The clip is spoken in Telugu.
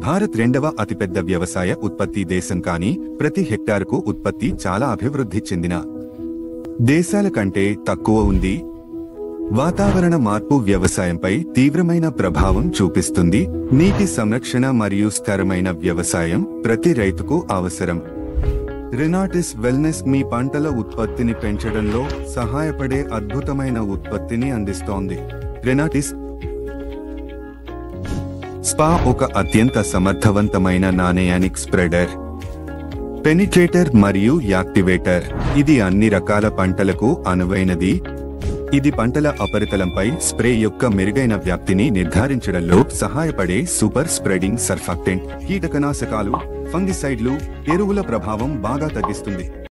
భారత్ రెండవ అతిపెద్ద వ్యవసాయ ఉత్పత్తి దేశం కానీ ప్రతి హెక్టారుకు ఉత్పత్తి చాలా అభివృద్ధి చెందిన దేశాల కంటే తక్కువ ఉంది. వాతావరణ మార్పు వ్యవసాయంపై తీవ్రమైన ప్రభావం చూపిస్తుంది. నీటి సంరక్షణ మరియు స్థిరమైన వ్యవసాయం ప్రతి రైతుకు అవసరం. రెనాటిస్ వెల్నెస్ మీ పంటల ఉత్పత్తిని పెంచడంలో సహాయపడే అద్భుతమైన ఉత్పత్తిని అందిస్తోంది. రెనాటిస్ స్పా ఒక అత్యంత సమర్థవంతమైన నానయానిక్ స్ప్రెడర్, పెనిట్రేటర్ మరియు యాక్టివేటర్. ఇది అన్ని రకాల పంటలకు అనువైనది. ఇది పంటల ఉపరితలంపై స్ప్రే యొక్క మెరుగైన వ్యాప్తిని నిర్ధారించడంలో సహాయపడే సూపర్ స్ప్రెడింగ్ సర్ఫాక్టెంట్. కీటకనాశకాలు, ఫంగిసైడ్లు, ఎరువుల ప్రభావం బాగా తగ్గిస్తుంది.